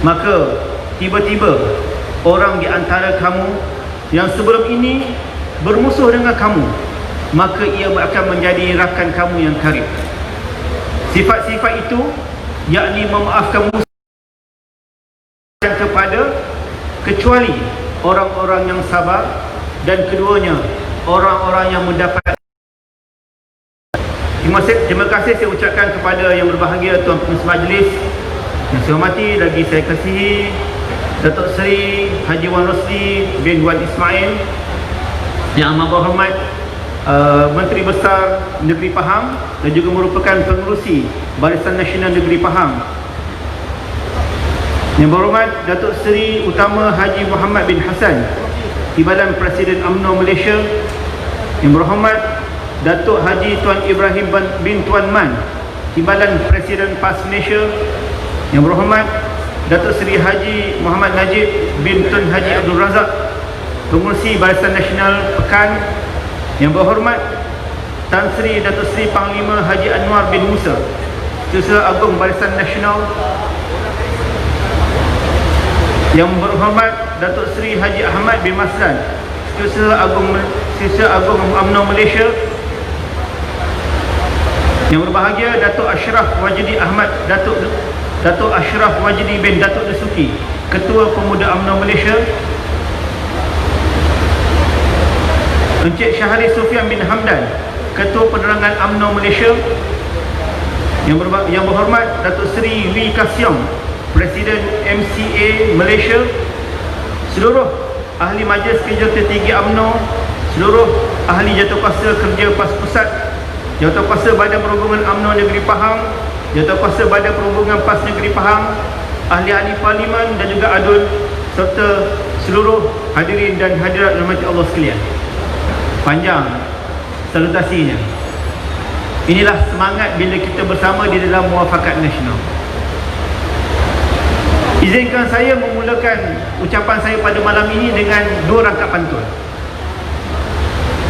maka tiba-tiba orang di antara kamu yang sebelum ini bermusuh dengan kamu, maka ia akan menjadi rakan kamu yang karib. Sifat-sifat itu yakni memaafkan musuh kepada kecuali orang-orang yang sabar, dan keduanya orang-orang yang mendapat. Terima kasih saya ucapkan kepada yang berbahagia Tuan Pengerusi Majlis yang saya hormati, lagi saya kasihi Datuk Seri Haji Wan Rosli bin Wan Ismail, yang amat berhormat Menteri Besar Negeri Pahang dan juga merupakan pengerusi Barisan Nasional Negeri Pahang, yang berhormat Datuk Seri Utama Haji Muhammad bin Hassan, Timbalan Presiden UMNO Malaysia, yang berhormat Datuk Haji Tuan Ibrahim bin Tuan Man, Timbalan Presiden PAS Malaysia, yang berhormat Datuk Seri Haji Muhammad Najib bin Tun Haji Abdul Razak, Pengerusi Barisan Nasional Pekan, yang berhormat Tan Sri Datuk Seri Panglima Haji Anwar bin Musa, Setiausaha Agung Barisan Nasional, yang berhormat Datuk Seri Haji Ahmad bin Maslan, Setiausaha Agung UMNO Malaysia, yang berbahagia Datuk Ashraf Wajdi Ahmad, Datuk Ashraf Wajdi bin Datuk Dasuki, Ketua Pemuda UMNO Malaysia, Encik Syahri Sufian bin Hamdan, Ketua Penerangan UMNO Malaysia, yang berhormat Datuk Seri Wee Ka Siong, Presiden MCA Malaysia, seluruh ahli Majlis Kerja Tertinggi UMNO, seluruh ahli Jawatankuasa Kerja PAS Pusat, Jawatankuasa Badan Perhubungan UMNO Negeri Pahang, Jawatankuasa Badan Perhubungan PAS Negeri Pahang, ahli-ahli parlimen dan juga ADUN, serta seluruh hadirin dan hadirat rahmati Allah sekalian. Panjang salutasinya. Inilah semangat bila kita bersama di dalam muafakat nasional. Izinkan saya memulakan ucapan saya pada malam ini dengan dua rangkap pantun,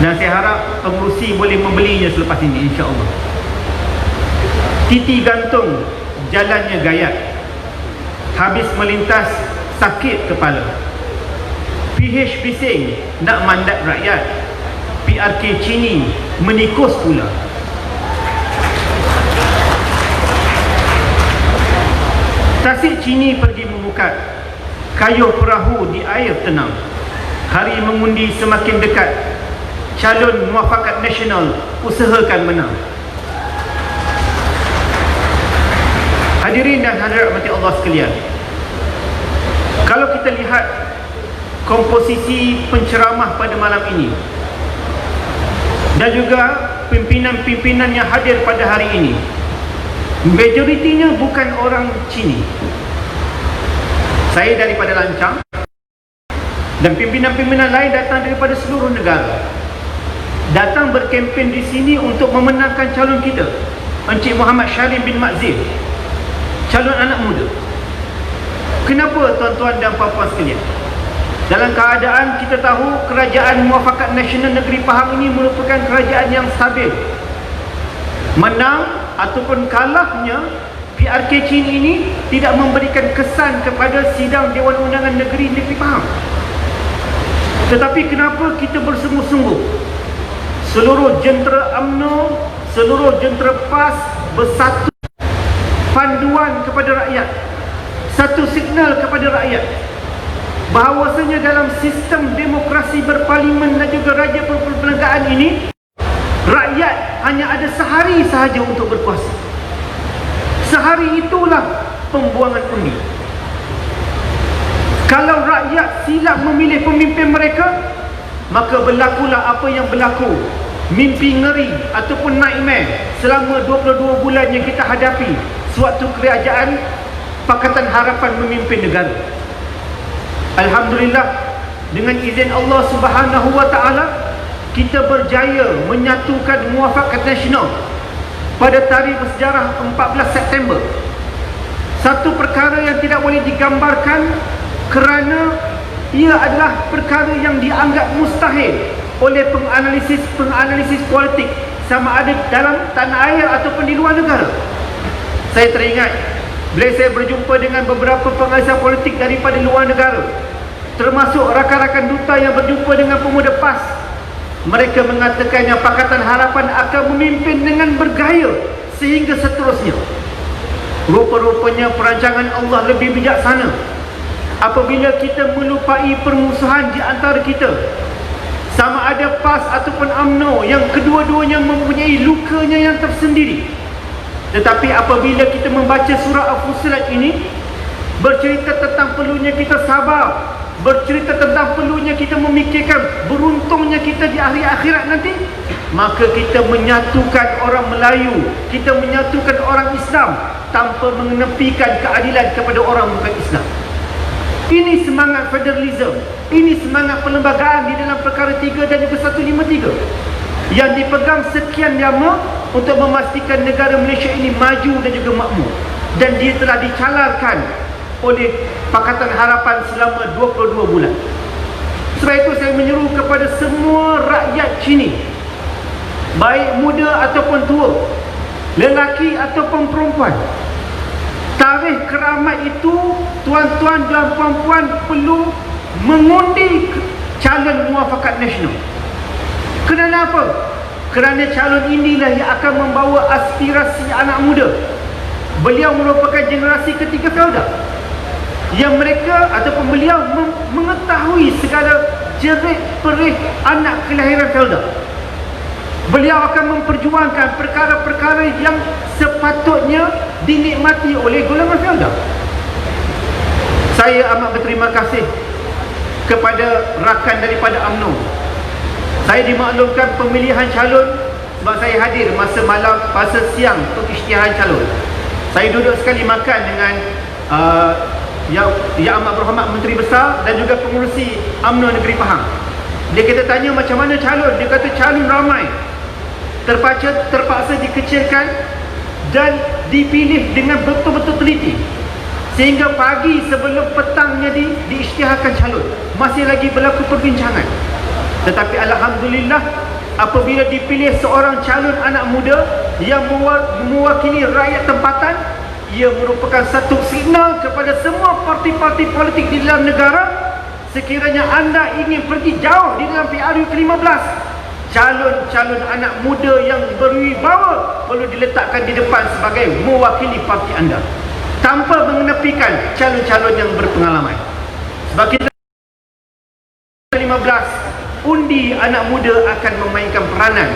dan saya harap pengerusi boleh membelinya selepas ini, insya-Allah. Titi gantung, jalannya gayat, habis melintas sakit kepala. PH bising, nak mandat rakyat, PRK Cini menikus pula. Tasik Cini pergi memukat, kayuh perahu di air tenang. Hari mengundi semakin dekat, calon muafakat nasional usahakan menang. Hadirin dan hadirat rahmati Allah sekalian, kalau kita lihat komposisi penceramah pada malam ini dan juga pimpinan-pimpinan yang hadir pada hari ini, majoritinya bukan orang Cina. Saya daripada Lancang, dan pimpinan-pimpinan lain datang daripada seluruh negara, datang berkempen di sini untuk memenangkan calon kita, Encik Muhammad Syarim bin Makzif, calon anak muda. Kenapa tuan-tuan dan puan-puan sekalian? Dalam keadaan kita tahu kerajaan muafakat nasional negeri Pahang ini merupakan kerajaan yang stabil. Menang ataupun kalahnya PRK Chin ini tidak memberikan kesan kepada sidang Dewan Undangan Negeri Pahang. Tetapi kenapa kita bersungguh-sungguh, seluruh jentera UMNO, seluruh jentera PAS bersatu, panduan kepada rakyat, satu signal kepada rakyat, bahawasanya dalam sistem demokrasi berparlimen dan juga raja perlembagaan ini, rakyat hanya ada sehari sahaja untuk berkuasa. Sehari itulah pembuangan undi. Kalau rakyat silap memilih pemimpin mereka, maka berlakulah apa yang berlaku, mimpi ngeri ataupun nightmare selama 22 bulan yang kita hadapi sewaktu kerajaan Pakatan Harapan memimpin negara. Alhamdulillah, dengan izin Allah Subhanahu wa taala, kita berjaya menyatukan muafakat nasional pada tarikh bersejarah 14 September. Satu perkara yang tidak boleh digambarkan kerana ia adalah perkara yang dianggap mustahil oleh penganalisis politik, sama ada dalam tanah air ataupun di luar negara. Saya teringat bila saya berjumpa dengan beberapa pengasas politik daripada luar negara, termasuk rakan-rakan duta yang berjumpa dengan pemuda PAS, mereka mengatakan yang Pakatan Harapan akan memimpin dengan bergaya sehingga seterusnya. Rupa-rupanya perancangan Allah lebih bijaksana. Apabila kita melupai permusuhan di antara kita, sama ada PAS ataupun UMNO, yang kedua-duanya mempunyai lukanya yang tersendiri, tetapi apabila kita membaca surah Al-Fussilat ini, bercerita tentang perlunya kita sabar, bercerita tentang perlunya kita memikirkan beruntungnya kita di hari akhirat nanti, maka kita menyatukan orang Melayu, kita menyatukan orang Islam tanpa mengenepikan keadilan kepada orang bukan Islam. Ini semangat federalism, ini semangat perlembagaan di dalam perkara 3 dan juga 153 yang dipegang sekian lama untuk memastikan negara Malaysia ini maju dan juga makmur, dan dia telah dicalarkan oleh Pakatan Harapan selama 22 bulan. Sebab itu saya menyeru kepada semua rakyat sini, baik muda ataupun tua, lelaki ataupun perempuan, tarikh keramat itu tuan-tuan dan puan-puan perlu mengundi calon Muafakat Nasional. Kenapa? Kerana calon inilah yang akan membawa aspirasi anak muda. Beliau merupakan generasi ketiga feodal, yang mereka ataupun beliau mengetahui segala jerit-perih anak kelahiran feodal. Beliau akan memperjuangkan perkara-perkara yang sepatutnya dinikmati oleh golongan feodal. Saya amat berterima kasih kepada rakan daripada UMNO. Saya dimaklumkan pemilihan calon sebab saya hadir masa malam, masa siang untuk isytiharan calon. Saya duduk sekali makan dengan Yang Amat Berhormat Menteri Besar dan juga pengurusi UMNO Negeri Pahang. Dia kita tanya macam mana calon, dia kata calon ramai, terpaksa dikecilkan dan dipilih dengan betul-betul teliti, sehingga pagi sebelum petangnya diisytiharkan calon masih lagi berlaku perbincangan. Tetapi alhamdulillah, apabila dipilih seorang calon anak muda yang mewakili rakyat tempatan, ia merupakan satu signal kepada semua parti-parti politik di dalam negara. Sekiranya anda ingin pergi jauh di dalam PRU ke-15, calon-calon anak muda yang berwibawa perlu diletakkan di depan sebagai mewakili parti anda, tanpa mengenepikan calon-calon yang berpengalaman. Sebab kita 15 undi anak muda akan memainkan peranan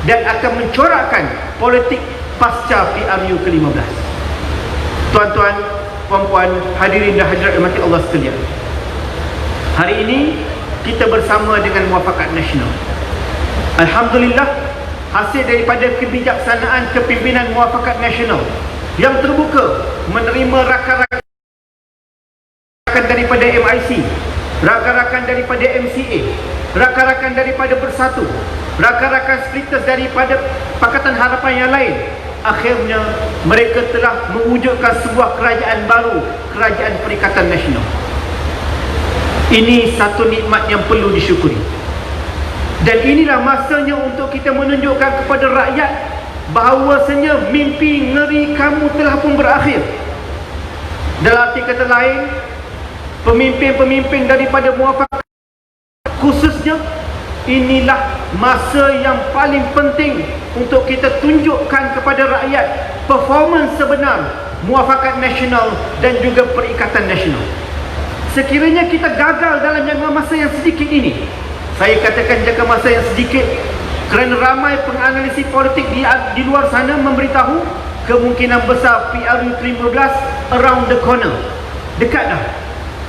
dan akan mencorakkan politik pasca PRU ke-15. Tuan-tuan, puan-puan, hadirin dan hadirat rahmati Allah sekalian, hari ini kita bersama dengan Muafakat Nasional. Alhamdulillah, hasil daripada kebijaksanaan kepimpinan Muafakat Nasional yang terbuka, menerima rakan-rakan daripada MIC, rakan-rakan daripada MCA, rakan-rakan daripada Bersatu, rakan-rakan splitters daripada Pakatan Harapan yang lain. Akhirnya mereka telah mewujudkan sebuah kerajaan baru, Kerajaan Perikatan Nasional. Ini satu nikmat yang perlu disyukuri. Dan inilah masanya untuk kita menunjukkan kepada rakyat bahawasanya mimpi ngeri kamu telah pun berakhir. Dalam arti kata lain, pemimpin-pemimpin daripada Muafakat khususnya, inilah masa yang paling penting untuk kita tunjukkan kepada rakyat performance sebenar Muafakat Nasional dan juga Perikatan Nasional. Sekiranya kita gagal dalam jangka masa yang sedikit ini, saya katakan jangka masa yang sedikit kerana ramai penganalisis politik di luar sana memberitahu kemungkinan besar PRU ke-15 around the corner, dekat dah.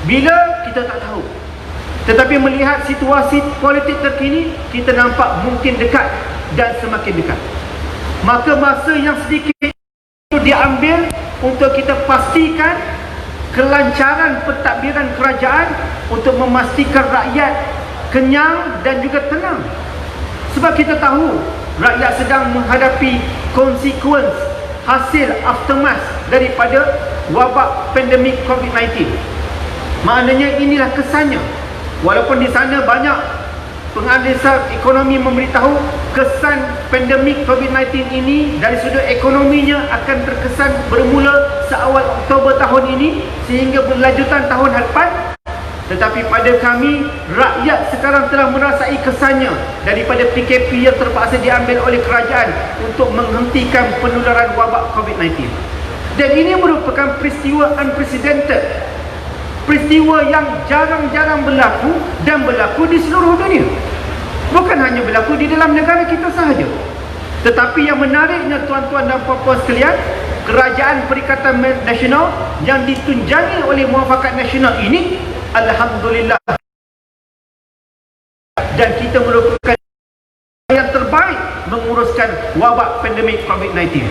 Bila kita tak tahu. Tetapi melihat situasi politik terkini, kita nampak mungkin dekat dan semakin dekat. Maka masa yang sedikit itu diambil untuk kita pastikan kelancaran pentadbiran kerajaan untuk memastikan rakyat kenyang dan juga tenang. Sebab kita tahu rakyat sedang menghadapi konsekuens hasil aftermath daripada wabak pandemik COVID-19. Maknanya inilah kesannya. Walaupun di sana banyak penganalisa ekonomi memberitahu kesan pandemik COVID-19 ini dari sudut ekonominya akan terkesan bermula seawal Oktober tahun ini sehingga berlanjutan tahun hadapan. Tetapi pada kami, rakyat sekarang telah merasai kesannya daripada PKP yang terpaksa diambil oleh kerajaan untuk menghentikan penularan wabak COVID-19. Dan ini merupakan peristiwa unprecedented, peristiwa yang jarang-jarang berlaku dan berlaku di seluruh dunia. Bukan hanya berlaku di dalam negara kita sahaja. Tetapi yang menariknya tuan-tuan dan puan-puan sekalian, Kerajaan Perikatan Nasional yang ditunjangi oleh Muafakat Nasional ini, alhamdulillah, dan kita merupakan yang terbaik menguruskan wabak pandemik COVID-19.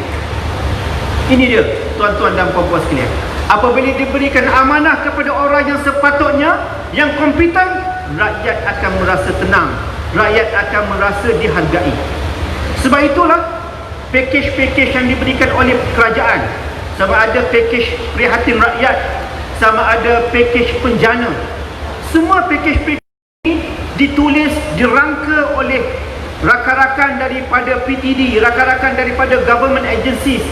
Ini dia tuan-tuan dan puan-puan sekalian. Apabila diberikan amanah kepada orang yang sepatutnya, yang kompeten, rakyat akan merasa tenang, rakyat akan merasa dihargai. Sebab itulah pakej-pakej yang diberikan oleh kerajaan, sama ada pakej prihatin rakyat, sama ada pakej penjana, semua pakej-pakej ini ditulis, dirangka oleh rakan-rakan daripada PTD, rakan-rakan daripada government agencies,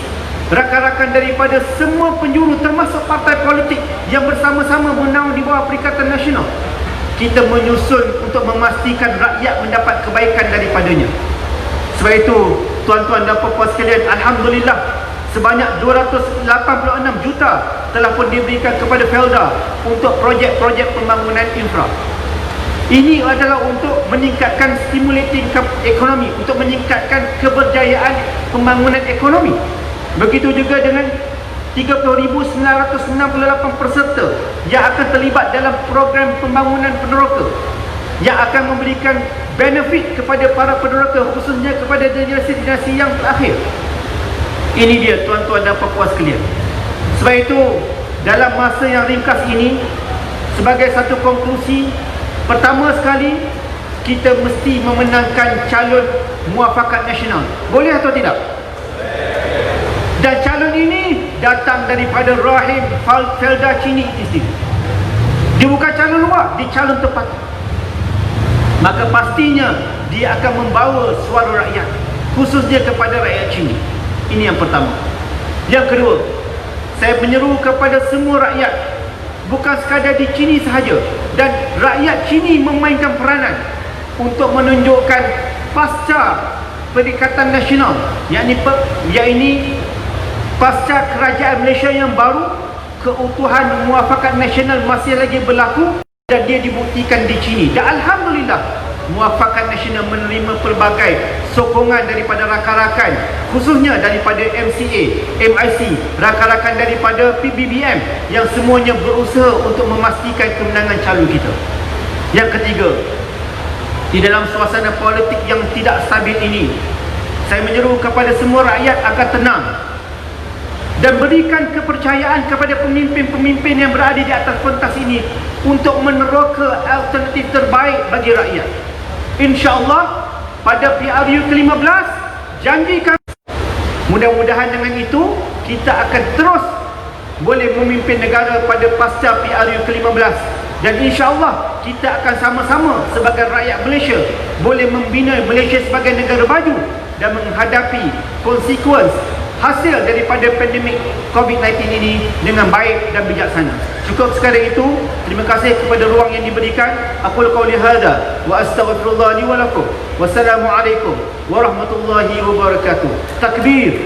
rakan-rakan daripada semua penjuru termasuk partai politik yang bersama-sama menaung di bawah Perikatan Nasional. Kita menyusun untuk memastikan rakyat mendapat kebaikan daripadanya. Sebab itu, tuan-tuan dan puan-puan sekalian, alhamdulillah, sebanyak 286 juta telah pun diberikan kepada Felda untuk projek-projek pembangunan infra. Ini adalah untuk meningkatkan stimulating ekonomi, untuk meningkatkan keberjayaan pembangunan ekonomi. Begitu juga dengan 30,968 peserta yang akan terlibat dalam program pembangunan peneroka, yang akan memberikan benefit kepada para peneroka, khususnya kepada generasi-generasi yang terakhir. Ini dia tuan-tuan dan puan-puan sekalian. Sebab itu, dalam masa yang ringkas ini, sebagai satu konklusi, pertama sekali, kita mesti memenangkan calon Muafakat Nasional. Boleh atau tidak? Dan calon ini datang daripada rahim Felda Chini itu sendiri. Dia bukan calon luar, dia calon tepat. Maka pastinya dia akan membawa suara rakyat, khususnya kepada rakyat Chini. Ini yang pertama. Yang kedua, saya menyeru kepada semua rakyat, bukan sekadar di Chini sahaja, dan rakyat Chini memainkan peranan untuk menunjukkan pasca Perikatan Nasional, yakni pasca kerajaan Malaysia yang baru, keutuhan Muafakat Nasional masih lagi berlaku dan dia dibuktikan di Chini. Dan alhamdulillah, Muafakat Nasional menerima pelbagai sokongan daripada rakan-rakan, khususnya daripada MCA, MIC, rakan-rakan daripada PBBM yang semuanya berusaha untuk memastikan kemenangan calon kita. Yang ketiga, di dalam suasana politik yang tidak stabil ini, saya menyeru kepada semua rakyat agar tenang dan berikan kepercayaan kepada pemimpin-pemimpin yang berada di atas pentas ini untuk meneroka alternatif terbaik bagi rakyat. InsyaAllah pada PRU ke-15, janji kami, mudah-mudahan dengan itu kita akan terus boleh memimpin negara pada pasca PRU ke-15. Dan insyaAllah kita akan sama-sama sebagai rakyat Malaysia boleh membina Malaysia sebagai negara maju dan menghadapi konsekuensi hasil daripada pandemik COVID-19 ini dengan baik dan bijaksana. Cukup sekadar itu. Terima kasih kepada ruang yang diberikan. Aqul qawli hadza wa astaghfirullah li wa lakum. Wassalamualaikum warahmatullahi wabarakatuh. Takbir.